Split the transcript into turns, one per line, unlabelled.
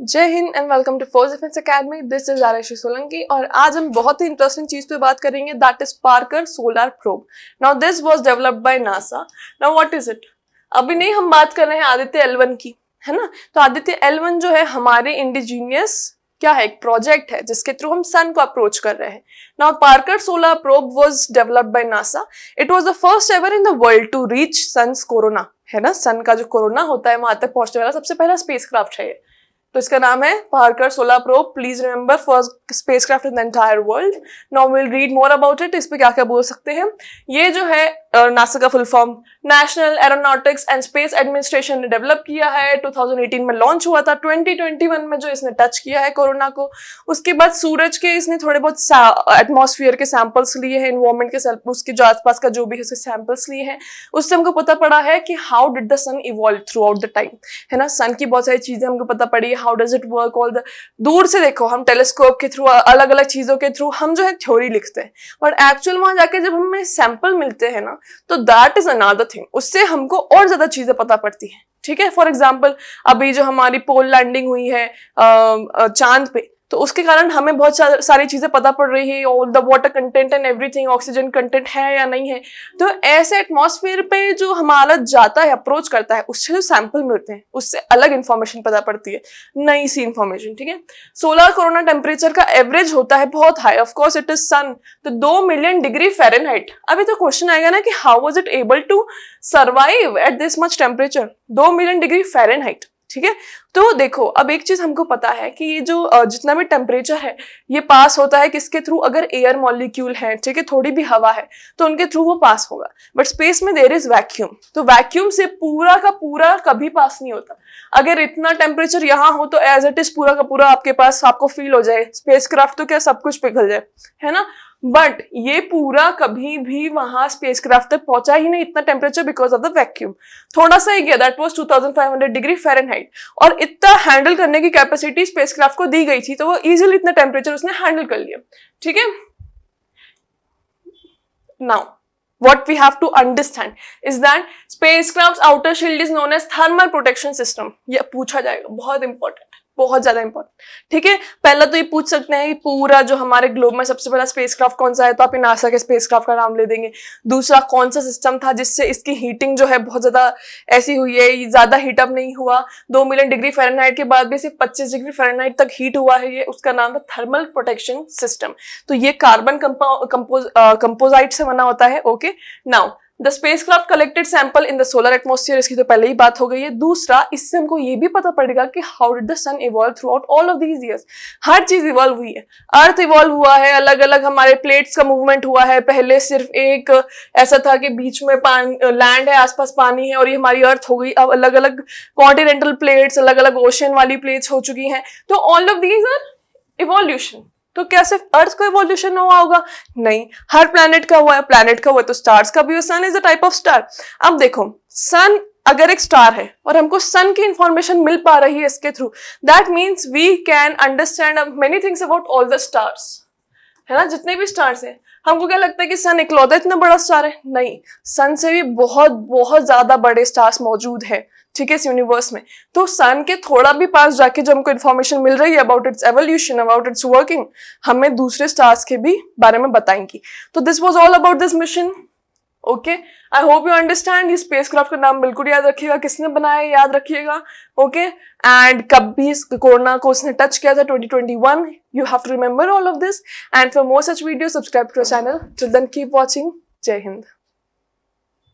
जय हिंद and welcome to force defence academy. This is Arshi Solanki और आज हम बहुत ही इंटरेस्टिंग चीज पे बात करेंगे, that is Parker solar probe. Now this was developed by NASA. Now what is it? अभी नहीं हम बात कर रहे हैं आदित्य L1 की, है ना। तो आदित्य L1 जो है हमारे इंडिजीनियस क्या है, एक प्रोजेक्ट है जिसके थ्रू हम सन को अप्रोच कर रहे हैं। Now Parker solar probe was developed by NASA. It was the first ever in the world to reach sun's corona, है ना। सन का जो कोरोना होता है वहां तक पहुंचने वाला सबसे पहला स्पेसक्राफ्ट है ये। तो इसका नाम है Parker solar probe. Please remember, first spacecraft in the entire world. Now will read more about it. इस पे क्या क्या बोल सकते हैं। ये जो है नासा का full form national aeronautics and space administration ने डेवलप किया है। 2018 में लॉन्च हुआ था। 2021 में जो इसने टच किया है कोरोना को, उसके बाद सूरज के इसने थोड़े बहुत एटमॉस्फेयर के सैंपल्स लिए हैं, इन्वायरमेंट के उसके जो आसपास का जो भी है उसके सैंपल्स लिए हैं। उससे हमको पता पड़ा है कि how did the sun evolve throughout the time, है ना। सन की बहुत सारी चीजें हमको पता पड़ी, how does it work, all the दूर से देखो हम टेलीस्कोप के थ्रू अलग अलग चीजों के थ्रू हम जो है थ्योरी लिखते हैं, और एक्चुअल वहां जाके जब हमें सैंपल मिलते हैं ना, तो दैट इज अनदर थिंग। उससे हमको और ज्यादा चीजें पता पड़ती हैं, ठीक है। फॉर एग्जाम्पल अभी जो हमारी पोल लैंडिंग हुई है चांद पे, तो उसके कारण हमें बहुत सारी चीजें पता पड़ रही है, और the water content and everything, oxygen content है या नहीं है। तो ऐसे एटमॉस्फेयर पे जो हमारा जाता है, अप्रोच करता है, उससे जो सैंपल मिलते हैं उससे अलग इंफॉर्मेशन पता पड़ती है, नई सी इंफॉर्मेशन, ठीक है। सोलर कोरोना टेम्परेचर का एवरेज होता है बहुत high, of course it is sun, तो 2 मिलियन डिग्री फ़ारेनहाइट। अभी तो क्वेश्चन आएगा ना कि how was it able to survive at this much temperature, 2 million degree Fahrenheit, ठीक है। तो देखो अब एक चीज हमको पता है कि ये जो जितना भी टेम्परेचर है ये पास होता है किसके थ्रू, अगर एयर मॉलिक्यूल है, ठीक है, थोड़ी भी हवा है तो उनके थ्रू वो पास होगा। बट स्पेस में देयर इज वैक्यूम, तो वैक्यूम से पूरा का पूरा कभी पास नहीं होता। अगर इतना टेम्परेचर यहाँ हो तो एज इट इज पूरा का पूरा आपके पास आपको फील हो जाए, स्पेसक्राफ्ट तो क्या सब कुछ पिघल जाए, है ना। बट ये पूरा कभी भी वहां स्पेसक्राफ्ट तक पहुंचा ही नहीं, इतना temperature, because of the vacuum. थोड़ा सा ही गया, दैट वाज 2500 डिग्री फ़ारेनहाइट, और इतना हैंडल करने की कैपेसिटी स्पेसक्राफ्ट को दी गई थी, तो वो इजीली इतना टेम्परेचर उसने हैंडल कर लिया, ठीक है। Now what we have to understand is that spacecraft's outer shield is known as thermal protection system। ये पूछा जाएगा, बहुत इंपॉर्टेंट, बहुत ज्यादा इंपॉर्टेंट, ठीक है। पहला तो ये पूछ सकते हैं कि पूरा जो हमारे ग्लोब में सबसे पहला स्पेसक्राफ्ट कौन सा है, तो आप नासा के स्पेसक्राफ्ट का नाम ले देंगे। दूसरा कौन सा सिस्टम था जिससे इसकी हीटिंग जो है बहुत ज्यादा ऐसी हुई है, ज्यादा हीटअप नहीं हुआ, 2 मिलियन डिग्री फ़ारेनहाइट के बाद भी सिर्फ 25 डिग्री फ़ारेनहाइट तक हीट हुआ है, ये उसका नाम था थर्मल प्रोटेक्शन सिस्टम। तो ये कार्बन कंपोजाइट से बना होता है, okay. Now the spacecraft collected sample in the solar atmosphere, इसकी तो पहले ही बात हो गई है। दूसरा, इससे हमको ये भी पता पड़ेगा कि how did the sun evolve throughout all of these years. हर चीज इवॉल्व हुई है, अर्थ इवॉल्व हुआ है, अलग अलग हमारे प्लेट्स का मूवमेंट हुआ है। पहले सिर्फ एक ऐसा था कि बीच में लैंड है, आसपास पानी है, और ये हमारी अर्थ हो गई। अब अलग अलग कॉन्टिनेंटल प्लेट्स, अलग अलग ओशन वाली प्लेट्स हो चुकी हैं। तो all of these are evolution. तो क्या सिर्फ अर्थ का इवोल्यूशन हुआ होगा? नहीं, हर प्लैनेट का हुआ है। प्लैनेट का हुआ तो स्टार्स का भी हुआ। Sun is a type of star. अब देखो, सन अगर एक स्टार है और हमको सन की इंफॉर्मेशन मिल पा रही है इसके थ्रू, that means we can understand many things about all the stars, है ना। जितने भी स्टार्स हैं, हमको क्या लगता है कि सन इकलौता इतना बड़ा स्टार है? नहीं, सन से भी बहुत बहुत ज्यादा बड़े स्टार्स मौजूद है, ठीक है, इस यूनिवर्स में। तो सन के थोड़ा भी पास जाके जो हमको इन्फॉर्मेशन मिल रही है about it's evolution, about it's working, हमें दूसरे स्टार्स के भी बारे में बताएंगी। तो this was all about this mission, okay. I hope you understand. ये स्पेसक्राफ्ट का नाम बिल्कुल याद रखिएगा, किसने बनाया याद रखिएगा, ओके। एंड कब भी कोरोना को उसने टच किया था, 2021। You have to remember all of this, and for more such video subscribe to our channel. Till then keep watching. जय हिंद।